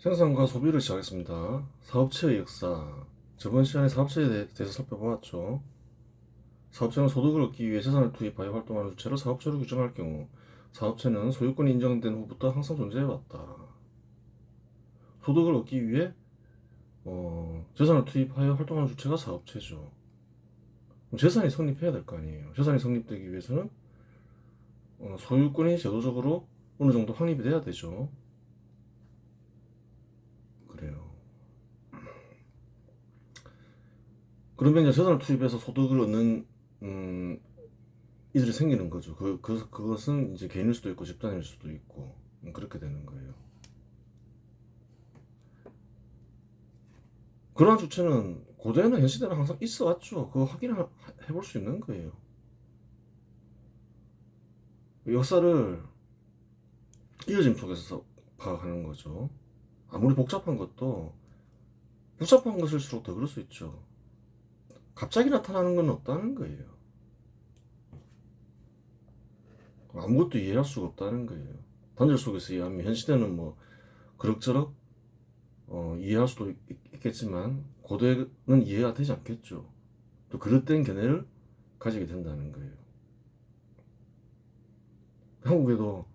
생산과 소비를 시작했습니다. 사업체의 역사. 저번 시간에 사업체에 대해서 살펴보았죠. 사업체는 소득을 얻기 위해 재산을 투입하여 활동하는 주체를 사업체로 규정할 경우 사업체는 소유권이 인정된 후부터 항상 존재해왔다. 소득을 얻기 위해 재산을 투입하여 활동하는 주체가 사업체죠. 그럼 재산이 성립해야 될 거 아니에요. 재산이 성립되기 위해서는 소유권이 제도적으로 어느 정도 확립이 돼야 되죠. 그래요. 그러면 이제 재산을 투입해서 소득을 얻는 이들이 생기는 거죠. 그것은 이제 개인일 수도 있고 집단일 수도 있고 그렇게 되는 거예요. 그러한 주체는 고대나 현 시대는 항상 있어 왔죠. 그거 확인을 해볼 수 있는 거예요. 역사를 이어짐 속에서 파악하는 거죠. 아무리 복잡한 것일수록 더 그럴 수 있죠. 갑자기 나타나는 건 없다는 거예요. 아무것도 이해할 수가 없다는 거예요. 단절 속에서 이해하면 현 시대는 뭐 그럭저럭 이해할 수도 있겠지만 고대는 이해가 되지 않겠죠. 또 그릇된 견해를 가지게 된다는 거예요. 한국에도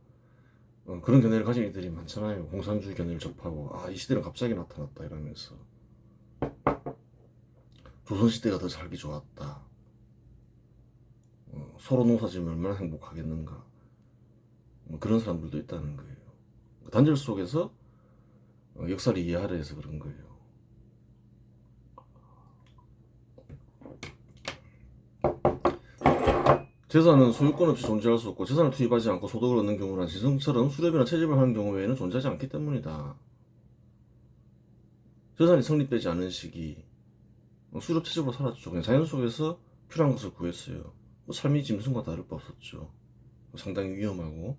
그런 견해를 가진 이들이 많잖아요. 공산주의 견해를 접하고 이 시대는 갑자기 나타났다 이러면서 조선시대가 더 살기 좋았다. 서로 농사지으면 얼마나 행복하겠는가. 그런 사람들도 있다는 거예요. 단절 속에서 역사를 이해하려 해서 그런 거예요. 재산은 소유권 없이 존재할 수 없고 재산을 투입하지 않고 소득을 얻는 경우란 지성처럼 수렵이나 채집을 하는 경우 외에는 존재하지 않기 때문이다. 재산이 성립되지 않은 시기 수렵 채집으로 살았죠. 그냥 자연 속에서 필요한 것을 구했어요. 삶이 짐승과 다를 바 없었죠. 상당히 위험하고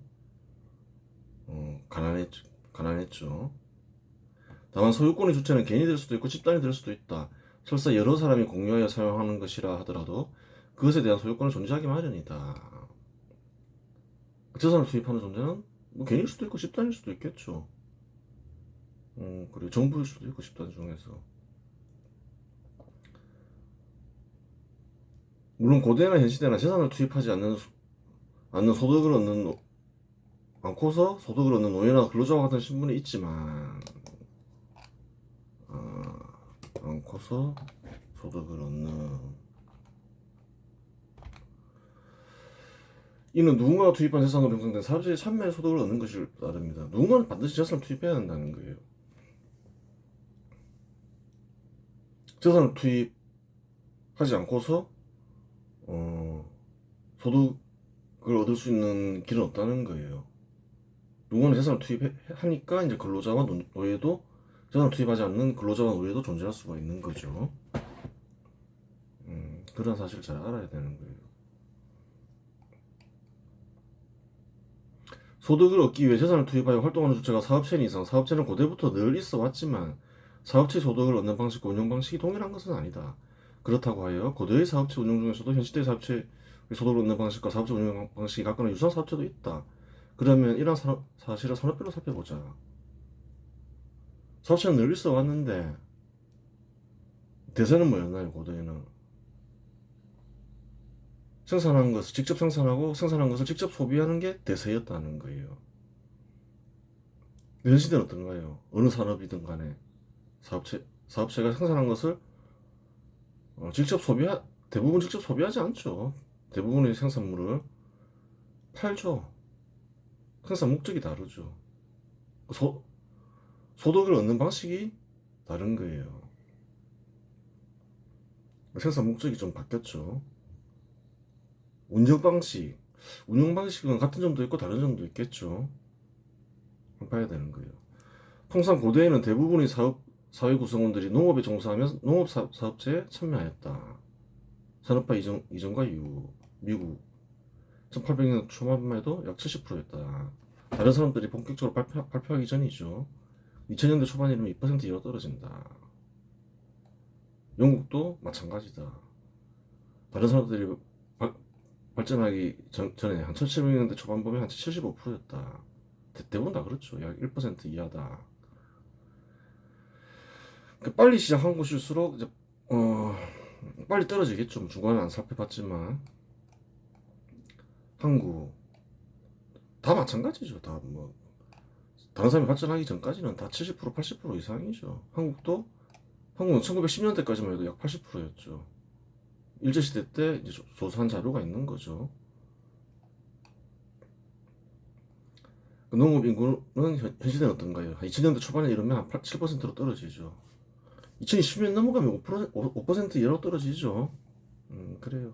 가난했죠. 다만 소유권의 주체는 개인이 될 수도 있고 집단이 될 수도 있다. 설사 여러 사람이 공유하여 사용하는 것이라 하더라도 그것에 대한 소유권은 존재하기 마련이다. 재산을 투입하는 존재는 뭐 개인일 수도 있고 집단일 수도 있겠죠. 그리고 정부일 수도 있고 집단 중에서. 물론 고대나 현 시대나 재산을 투입하지 않는 소득을 얻는 않고서 소득을 얻는 노예나 근로자와 같은 신분이 있지만 않고서 소득을 얻는 이는 누군가가 투입한 재산으로 형성된 사업체의 참여의 소득을 얻는 것을 따릅니다. 누군가는 반드시 재산을 투입해야 한다는 거예요. 재산을 투입하지 않고서 소득을 얻을 수 있는 길은 없다는 거예요. 누군가는 재산을 투입하니까 이제 근로자와 노예도 재산을 투입하지 않는 근로자와 노예도 존재할 수가 있는 거죠. 그런 사실을 잘 알아야 되는 거예요. 소득을 얻기 위해 재산을 투입하여 활동하는 주체가 사업체인 이상 사업체는 고대부터 늘 있어 왔지만 사업체 소득을 얻는 방식과 운영 방식이 동일한 것은 아니다. 그렇다고 하여 고대의 사업체 운영 중에서도 현 시대의 사업체 소득을 얻는 방식과 사업체 운영 방식이 각각의 유사한 사업체도 있다. 그러면 이런 사실을 산업별로 살펴보자. 사업체는 늘 있어 왔는데 대세는 뭐였나요? 고대에는 생산한 것을 직접 생산하고 생산한 것을 직접 소비하는 게 대세였다는 거예요. 현 시대는 어떤가요? 어느 산업이든 간에 사업체가 생산한 것을 대부분 직접 소비하지 않죠. 대부분의 생산물을 팔죠. 생산 목적이 다르죠. 소득을 얻는 방식이 다른 거예요. 생산 목적이 좀 바뀌었죠. 운영 방식은 같은 점도 있고 다른 점도 있겠죠. 봐야 되는 거예요. 통상 고대에는 대부분의 사회 구성원들이 농업에 종사하며 농업 사업체에 참여하였다. 산업화 이전과 이후 미국 1800년 초반만 해도 약 70%였다. 다른 사람들이 본격적으로 발표하기 전이죠. 2000년대 초반이면 2% 이하로 떨어진다. 영국도 마찬가지다. 다른 사람들이 발전하기 전에 한 1700년대 초반 보면 한 75%였다. 대부분 다 그렇죠. 약 1% 이하다. 빨리 시작한 곳일수록 이제 빨리 떨어지겠죠. 중간에 안 살펴봤지만 항구 다 마찬가지죠. 다 뭐 다른 사람이 발전하기 전까지는 다 70% 80% 이상이죠. 한국은 1910년대까지만 해도 약 80%였죠. 일제시대 때 이제 조사한 자료가 있는 거죠. 농업 인구는 현 시대는 어떤가요? 한 2000년대 초반에 이르면 한 7%로 떨어지죠. 2020년 넘어가면 5% 이하로 떨어지죠. 그래요.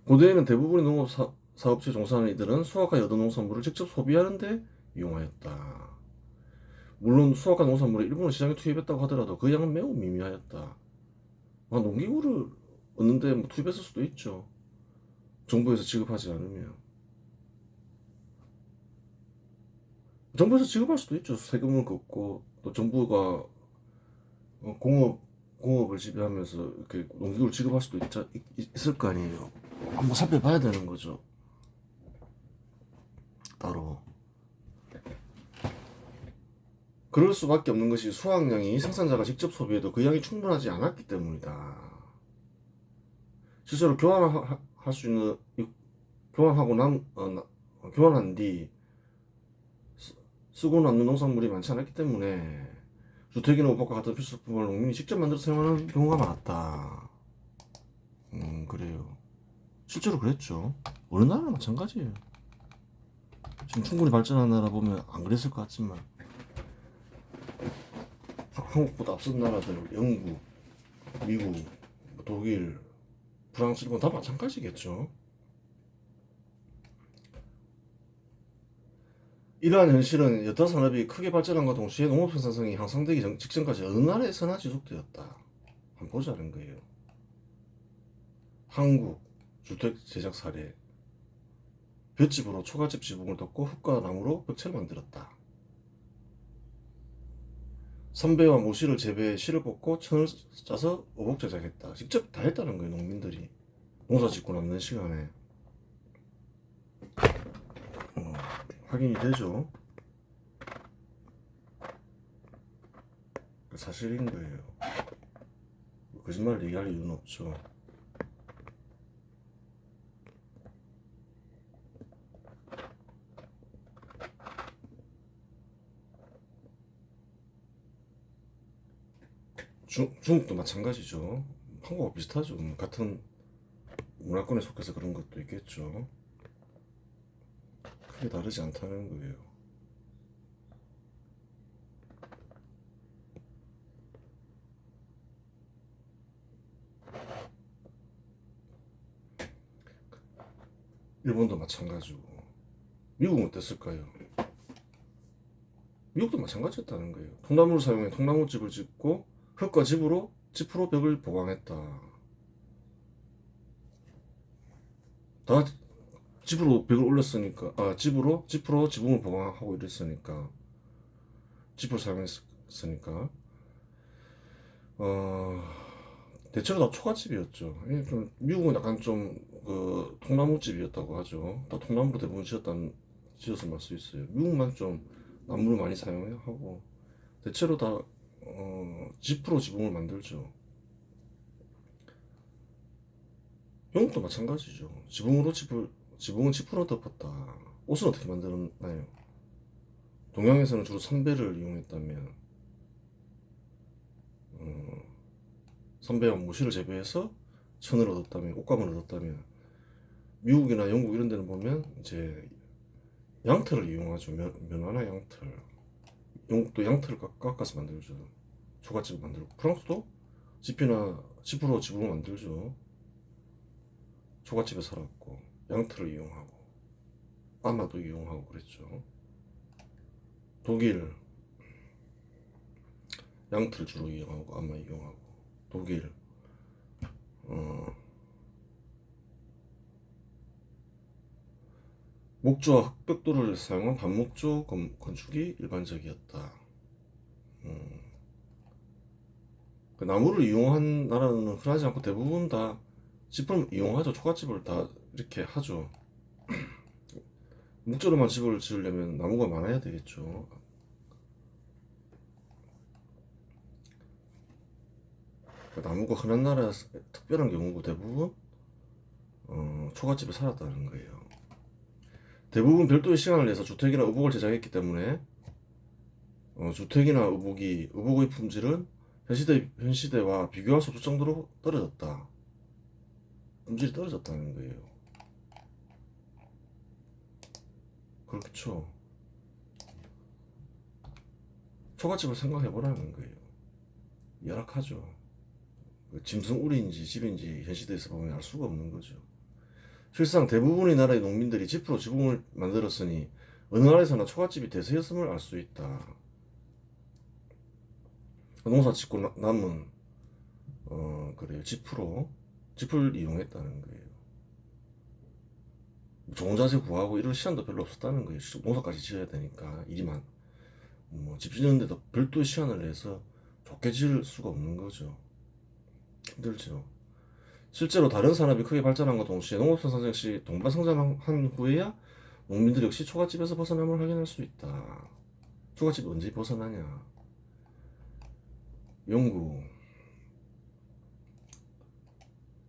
고대에는 대부분의 농업 사업체 종사하는 이들은 수확과 얻은 농산물을 직접 소비하는데 이용하였다. 물론 수확과 농산물을 일부는 시장에 투입했다고 하더라도 그 양은 매우 미미하였다. 농기구를 얻는데 뭐 투입했을 수도 있죠. 정부에서 지급하지 않으면. 정부에서 지급할 수도 있죠. 세금을 걷고 또 정부가 공업을 지배하면서 이렇게 농기구를 지급할 수도 있을 거 아니에요. 한번 살펴봐야 되는 거죠. 따로. 그럴 수밖에 없는 것이 수확량이 생산자가 직접 소비해도 그 양이 충분하지 않았기 때문이다. 실제로 교환할 수 있는 교환하고 교환한 뒤 쓰고 남는 농산물이 많지 않았기 때문에 주택이나 옷과 같은 필수품을 농민이 직접 만들어 사용하는 경우가 많았다. 그래요. 실제로 그랬죠. 어느 나라나 마찬가지예요. 지금 충분히 발전한 나라 보면 안 그랬을 것 같지만 한국보다 앞선 나라들, 영국, 미국, 독일, 프랑스, 일본 다 마찬가지겠죠. 이러한 현실은 여타 산업이 크게 발전한과 동시에 농업 생산성이 향상되기 직전까지 어느 나라에서나 지속되었다. 한번 보자는 거예요. 한국 주택 제작 사례. 볏짚으로 초가집 지붕을 덮고 흙과 나무로 벽체를 만들었다. 선배와 모씨를 재배해 실을 뽑고 천을 짜서 어복 제작했다. 직접 다 했다는 거예요. 농민들이 농사 짓고 남는 시간에. 확인이 되죠. 사실인 거예요. 거짓말 얘기할 이유는 없죠. 중국도 마찬가지죠. 한국과 비슷하죠. 같은 문화권에 속해서 그런 것도 있겠죠. 크게 다르지 않다는 거예요. 일본도 마찬가지고. 미국은 어땠을까요? 미국도 마찬가지였다는 거예요. 통나무를 사용해 통나무집을 짓고 흙과 지프로 벽을 보강했다. 다 집으로 벽을 올렸으니까, 집으로 지붕을 보강하고 이랬으니까, 집을 사용했으니까, 대체로 다 초가집이었죠. 좀 미국은 약간 좀 통나무집이었다고 하죠. 다 통나무로 대부분 지어서 말 수 있어요. 미국만 좀 나무를 많이 사용하고 대체로 다 지프로 지붕을 만들죠. 영국도 마찬가지죠. 지붕은 지프로 덮었다. 옷은 어떻게 만들었나요? 동양에서는 주로 선배를 이용했다면 선배와 모시를 재배해서 천을 얻었다면 옷감을 얻었다면 미국이나 영국 이런 데는 보면 이제 양털을 이용하죠. 면화나 양털. 영국도 양털을 깎아서 만들죠. 초가집을 만들고 프랑스도 지프로 지붕을 만들죠. 초가집에 살았고 양털을 이용하고 아마도 이용하고 그랬죠. 독일 양털 주로 이용하고 아마 이용하고 독일 목조와 흑벽돌을 사용한 반목조 건축이 일반적이었다. 그 나무를 이용한 나라는 흔하지 않고 대부분 다 집을 이용하죠. 초가집을 다 이렇게 하죠. 목조로만 집을 지으려면 나무가 많아야 되겠죠. 나무가 흔한 나라 특별한 경우고 대부분 초가집에 살았다는 거예요. 대부분 별도의 시간을 내서 주택이나 의복을 제작했기 때문에 주택이나 의복의 품질은 현 시대와 비교할 수 없을 정도로 떨어졌다. 품질이 떨어졌다는 거예요. 그렇죠. 초가집을 생각해보라는 거예요. 열악하죠. 짐승우리인지 집인지 현 시대에서 보면 알 수가 없는 거죠. 실상 대부분의 나라의 농민들이 집으로 지붕을 만들었으니 어느 나라에서나 초가집이 대세였음을 알 수 있다. 농사 짓고 남은 그래요. 집을 이용했다는 거예요. 좋은 자재 구하고 이럴 시간도 별로 없었다는 거예요. 농사까지 지어야 되니까 일이 집 짓는데도 별도의 시간을 내서 좋게 지을 수가 없는 거죠. 힘들죠. 실제로 다른 산업이 크게 발전한과 동시에 농업생산 역시 동반성장한 후에야 농민들 역시 초가집에서 벗어남을 확인할 수 있다. 초가집이 언제 벗어나냐? 연구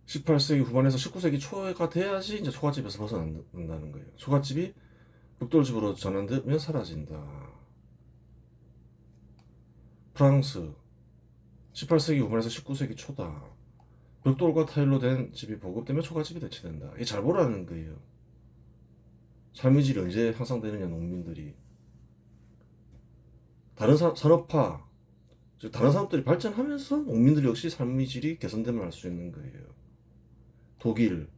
18세기 후반에서 19세기 초가 돼야지 이제 초가집에서 벗어난다는 거예요. 초가집이 벽돌집으로 전환되면 사라진다. 프랑스 18세기 후반에서 19세기 초다. 벽돌과 타일로 된 집이 보급되면 초가집이 대체된다. 이게 잘 보라는 거예요. 삶의 질이 언제 향상되느냐, 농민들이. 다른 산업화, 즉 다른 산업들이 발전하면서 농민들 역시 삶의 질이 개선됨을 알 수 있는 거예요. 독일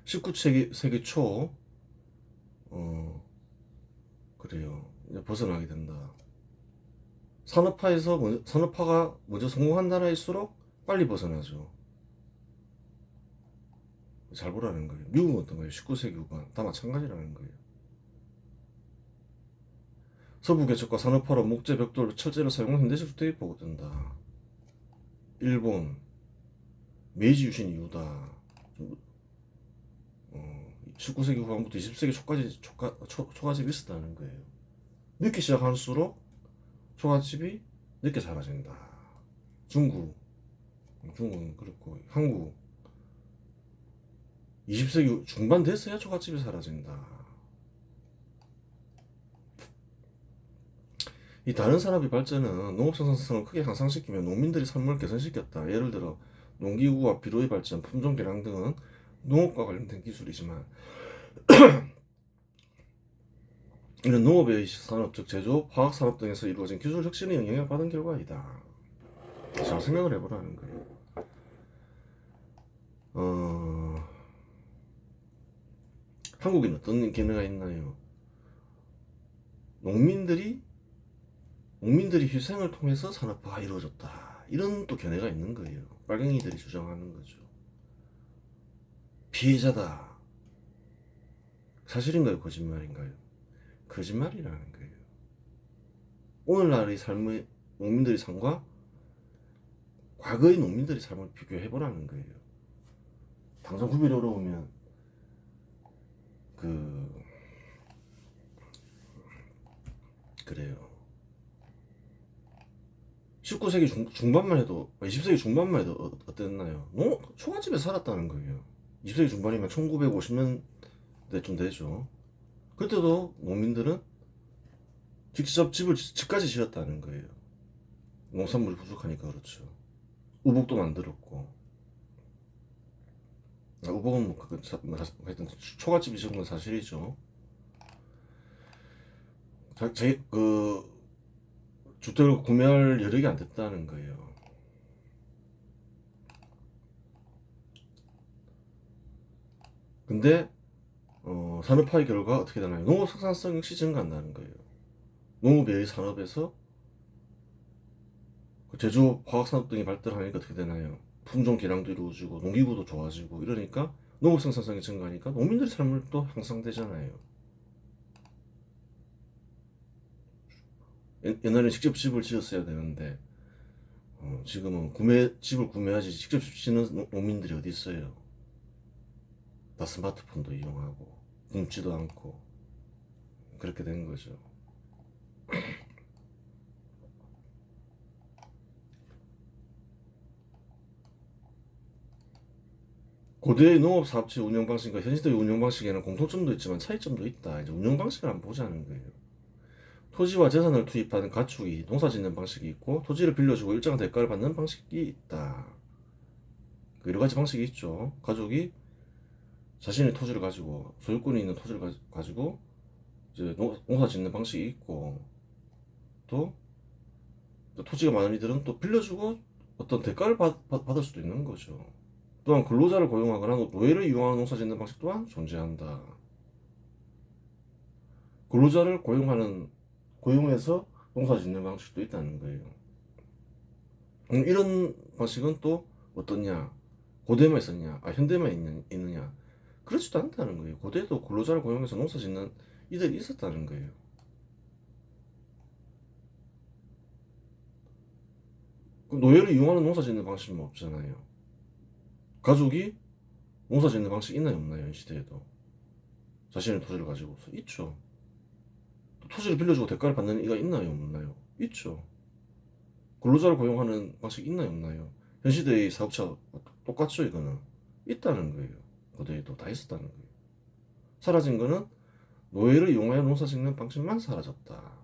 19세기 초 그래요. 이제 벗어나게 된다. 산업화가 먼저 성공한 나라일수록 빨리 벗어나죠. 잘 보라는 거예요. 미국은 어떤 거예요? 19세기 후반 다 마찬가지라는 거예요. 서부 개척과 산업화로 목재, 벽돌, 철제를 사용한 현대식 주택이 보급된다. 일본 메이지 유신 이후다. 19세기 후반부터 20세기 초까지 초가집이 있었다는 거예요. 늦게 시작할수록 초가집이 늦게 사라진다. 중국은 그렇고 한국 20세기 중반 됐어야 초가집이 사라진다. 이 다른 산업의 발전은 농업 생산성을 크게 향상시키며 농민들의 삶을 개선시켰다. 예를 들어 농기구와 비료의 발전, 품종 개량 등은 농업과 관련된 기술이지만 이런 농업의 산업, 즉 제조업, 화학산업 등에서 이루어진 기술 혁신의 영향을 받은 결과이다. 잘 생각을 해보라는 거예요. 한국에는 어떤 견해가 있나요? 농민들이 희생을 통해서 산업화가 이루어졌다. 이런 또 견해가 있는 거예요. 빨갱이들이 주장하는 거죠. 피해자다. 사실인가요? 거짓말인가요? 거짓말이라는 거예요. 오늘날의 삶의 농민들의 삶과 과거의 농민들의 삶을 비교해보라는 거예요. 당장 구별이 어려우면 그래요. 19세기 중반만 해도 20세기 중반만 해도 어땠나요? 초가집에 살았다는 거예요. 20세기 중반이면 1950년대쯤 되죠. 그때도 농민들은 직접 집까지 지었다는 거예요. 농산물이 부족하니까 그렇죠. 우복도 만들었고. 우복은 하여튼 초가집이 지은 건 사실이죠. 주택을 구매할 여력이 안 됐다는 거예요. 근데 산업화의 결과 어떻게 되나요? 농업 생산성 역시 증가한다는 거예요. 농업의 산업에서 제조업, 화학산업 등이 발달하니까 어떻게 되나요? 품종 개량도 이루어지고 농기구도 좋아지고 이러니까 농업 생산성이 증가하니까 농민들의 삶을 또 향상되잖아요. 옛날에는 직접 집을 지었어야 되는데 지금은 집을 구매하지 직접 짓는 농민들이 어디 있어요? 다 스마트폰도 이용하고 굶지도 않고 그렇게 된 거죠. 고대의 농업사업체 운영 방식과 현시대의 운영 방식에는 공통점도 있지만 차이점도 있다. 이제 운영 방식을 한번 보자는 거예요. 토지와 재산을 투입하는 가축이 농사짓는 방식이 있고 토지를 빌려주고 일정한 대가를 받는 방식이 있다. 여러 가지 방식이 있죠. 가족이 자신의 토지를 가지고 소유권이 있는 토지를 가지고 이제 농사짓는 방식이 있고 또 토지가 많은 이들은 또 빌려주고 어떤 대가를 받을 수도 있는 거죠. 또한 근로자를 고용하거나 노예를 이용하는 농사짓는 방식 또한 존재한다. 근로자를 고용해서 농사짓는 방식도 있다는 거예요. 이런 방식은 또 어떠냐? 고대만 있었냐? 현대만 있느냐? 그렇지도 않다는 거예요. 고대에도 근로자를 고용해서 농사짓는 이들이 있었다는 거예요. 노예를 이용하는 농사짓는 방식은 없잖아요. 가족이 농사짓는 방식이 있나요 없나요? 이 시대에도 자신의 토지를 가지고서 있죠. 토지를 빌려주고 대가를 받는 이가 있나요 없나요? 있죠. 근로자를 고용하는 방식이 있나요 없나요? 현 시대의 사업자 똑같죠. 이거는 있다는 거예요. 고대에도 다 있었다는 거예요. 사라진 거는 노예를 이용하여 농사짓는 방식만 사라졌다.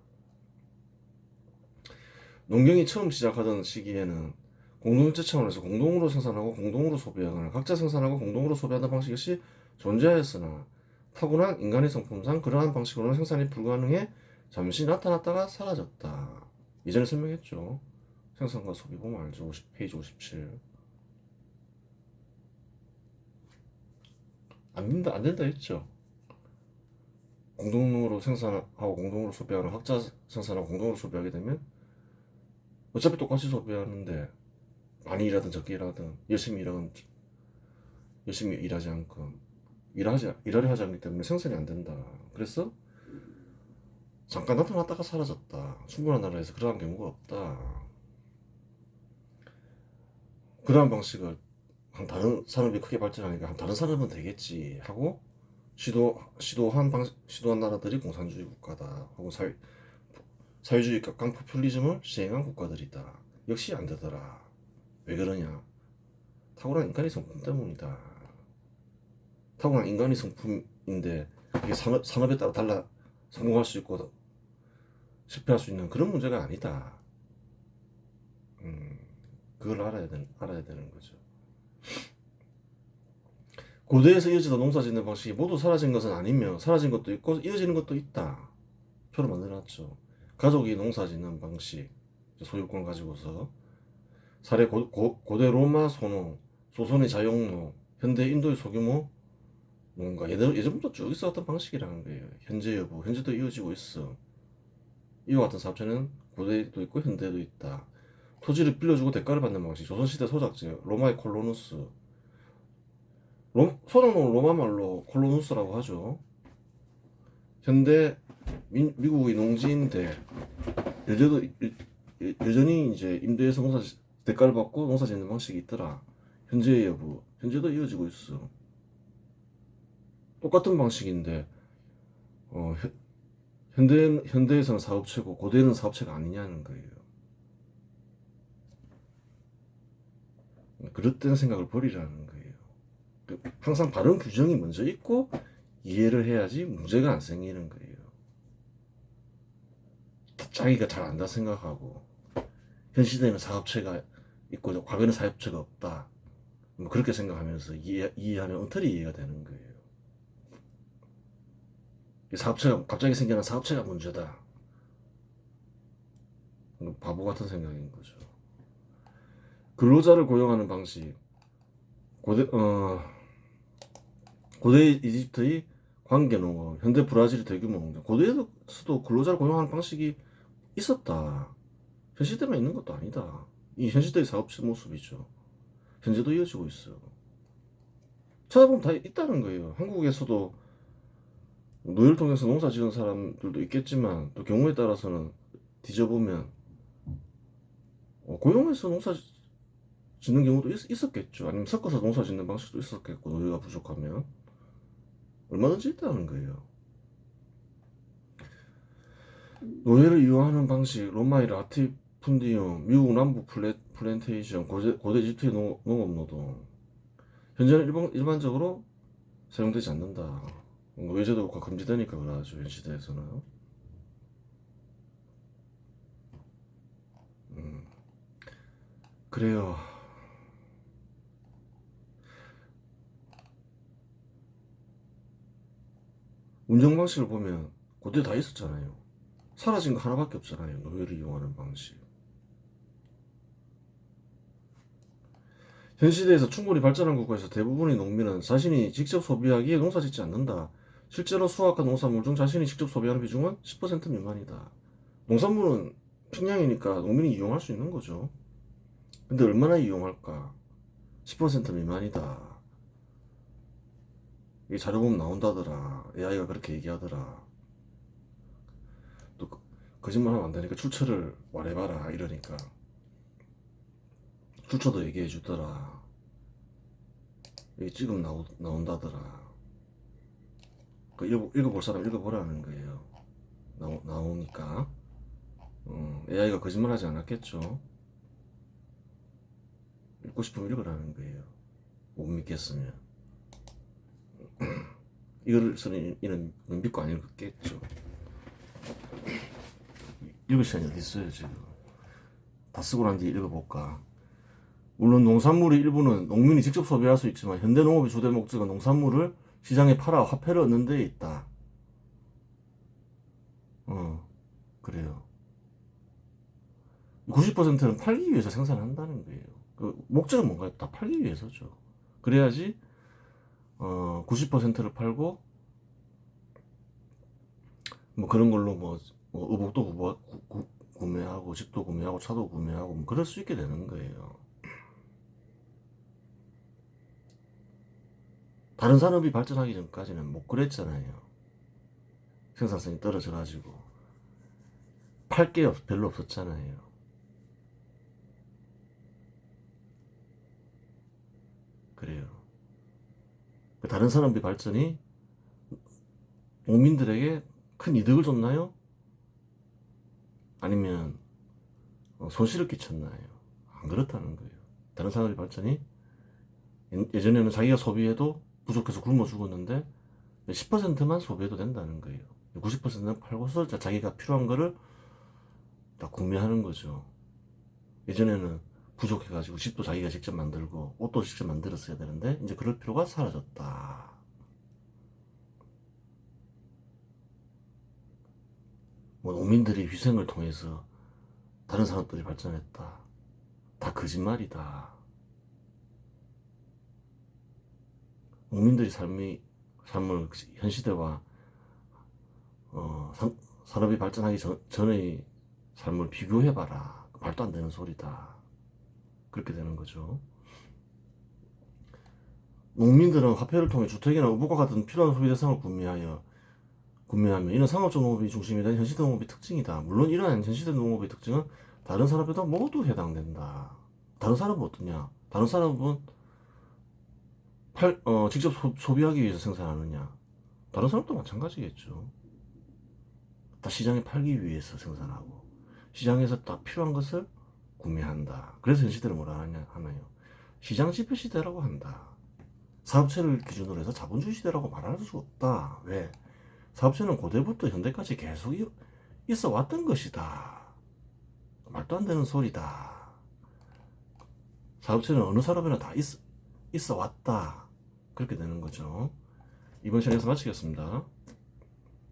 농경이 처음 시작하던 시기에는 공동체 차원에서 공동으로 생산하고 공동으로 소비하거나 각자 생산하고 공동으로 소비하는 방식 역시 존재하였으나 타고난 인간의 성품상 그러한 방식으로는 생산이 불가능해 잠시 나타났다가 사라졌다. 이전에 설명했죠. 생산과 소비 보면 알죠. 페이지 57. 안 된다 했죠. 공동으로 생산하고 공동으로 소비하는 각자 생산하고 공동으로 소비하게 되면 어차피 똑같이 소비하는데 많이 일하든 적게 일하든 열심히 일하지 않고 일하려 하지 않기 때문에 생산이 안 된다. 그래서 잠깐 나타났다가 사라졌다. 충분한 나라에서 그러한 경우가 없다. 그러한 방식을 한 다른 산업이 크게 발전하니까 한 다른 산업은 되겠지 하고 시도한 나라들이 공산주의 국가다. 혹은 사회주의 깡 포퓰리즘을 시행한 국가들이다. 역시 안 되더라. 왜 그러냐? 탁월한 인간의 성품 때문이다. 탁월한 인간의 성품인데 이게 산업에 따라 달라 성공할 수 있고 실패할 수 있는 그런 문제가 아니다. 그걸 알아야 되는 거죠. 고대에서 이어지던 농사짓는 방식이 모두 사라진 것은 아니며 사라진 것도 있고 이어지는 것도 있다. 표를 만들어놨죠. 가족이 농사짓는 방식, 소유권 가지고서 사례 고대 로마 소농, 조선의 자영농, 현대 인도의 소규모 농가 예전부터 쭉 있었던 방식이라는 거예요. 현재 여부, 현재도 이어지고 있어. 이와 같은 사업체는 고대도 있고 현대도 있다. 토지를 빌려주고 대가를 받는 방식, 조선시대 소작제, 로마의 콜로누스. 소작농을 로마 말로 콜로누스라고 하죠. 현대 미국의 농지인데 여전히 이제 임대해서 대가를 받고 농사짓는 방식이 있더라. 현재의 여부, 현재도 이어지고 있어. 똑같은 방식인데 현대에서는 사업체고 고대에는 사업체가 아니냐는 거예요. 그릇된 생각을 버리라는 거예요. 항상 바른 규정이 먼저 있고 이해를 해야지 문제가 안 생기는 거예요. 자기가 잘 안다 생각하고 현 시대에는 사업체가 있고 과거에는 사업체가 없다. 뭐 그렇게 생각하면서 이해하면 엉터리 이해가 되는 거예요. 갑자기 생겨난 사업체가 문제다. 바보 같은 생각인 거죠. 근로자를 고용하는 방식. 고대 이집트의 관계농업, 현대 브라질의 대규모 농장. 고대에서도 근로자를 고용하는 방식이 있었다. 현 시대만 있는 것도 아니다. 이 현 시대의 사업체 모습이죠. 현재도 이어지고 있어. 찾아보면 다 있다는 거예요. 한국에서도 노예를 통해서 농사 지은 사람들도 있겠지만 또 경우에 따라서는 뒤져보면 고용해서 농사 짓는 경우도 있었겠죠. 아니면 섞어서 농사 짓는 방식도 있었겠고 노예가 부족하면 얼마든지 있다는 거예요. 노예를 이용하는 방식, 로마의 라티푼디움, 미국 남부 플랜테이션, 고대 이집트의 농업노동. 현재는 일반적으로 사용되지 않는다. 외제도가 금지되니까 그러죠. 현 시대에서는. 그래요. 운영 방식을 보면 그때 다 있었잖아요. 사라진 거 하나밖에 없잖아요. 노예를 이용하는 방식. 현 시대에서 충분히 발전한 국가에서 대부분의 농민은 자신이 직접 소비하기에 농사 짓지 않는다. 실제로 수확한 농산물 중 자신이 직접 소비하는 비중은 10% 미만이다. 농산물은 식량이니까 농민이 이용할 수 있는 거죠. 근데 얼마나 이용할까? 10% 미만이다. 이 자료 보면 나온다더라. AI가 그렇게 얘기하더라. 또 거짓말하면 안 되니까 출처를 말해봐라 이러니까 출처도 얘기해 주더라. 여기 지금 나온다더라. 그 읽어볼 사람 읽어보라는 거예요. 나오니까 AI가 거짓말하지 않았겠죠. 읽고 싶으면 읽으라는 거예요. 못 믿겠으면 이거를 쓰는 이는 믿고 안 읽었겠죠. 읽을 시간이 어디 있어요 지금. 다 쓰고 난 뒤에 읽어볼까. 물론 농산물의 일부는 농민이 직접 소비할 수 있지만 현대농업의 주된 목적은 농산물을 시장에 팔아 화폐를 얻는 데 있다. 그래요. 90%는 팔기 위해서 생산한다는 거예요. 그 목적은 뭔가요? 다 팔기 위해서죠. 그래야지 90%를 팔고 뭐 그런 걸로 뭐 의복도 구매하고 집도 구매하고 차도 구매하고 뭐 그럴 수 있게 되는 거예요. 다른 산업이 발전하기 전까지는 못 그랬잖아요. 생산성이 떨어져가지고 팔 게 별로 없었잖아요. 그래요. 다른 산업의 발전이 농민들에게 큰 이득을 줬나요? 아니면 손실을 끼쳤나요? 안 그렇다는 거예요. 다른 산업의 발전이 예전에는 자기가 소비해도 부족해서 굶어 죽었는데 10%만 소비해도 된다는 거예요. 90%는 팔고서 자기가 필요한 거를 다 구매하는 거죠. 예전에는 부족해가지고 집도 자기가 직접 만들고 옷도 직접 만들었어야 되는데 이제 그럴 필요가 사라졌다. 뭐 농민들이 희생을 통해서 다른 산업들이 발전했다. 다 거짓말이다. 농민들이 삶을 현 시대와 산업이 발전하기 전의 삶을 비교해봐라. 말도 안 되는 소리다. 그렇게 되는 거죠. 농민들은 화폐를 통해 주택이나 의복과 같은 필요한 소비 대상을 구매하며 이는 상업적 농업이 중심이 된 현시대 농업의 특징이다. 물론 이러한 현시대 농업의 특징은 다른 산업에도 모두 해당된다. 다른 산업은 어떠냐? 다른 산업은 직접 소비하기 위해서 생산하느냐? 다른 산업도 마찬가지겠죠. 다 시장에 팔기 위해서 생산하고 시장에서 다 필요한 것을 구매한다. 그래서 현시대를 뭐라 하나요? 시장 지표 시대라고 한다. 사업체를 기준으로 해서 자본주의 시대라고 말할 수 없다. 왜? 사업체는 고대부터 현대까지 계속 있어 왔던 것이다. 말도 안 되는 소리다. 사업체는 어느 산업에나 다 있어 왔다. 그렇게 되는 거죠. 이번 시간에서 마치겠습니다.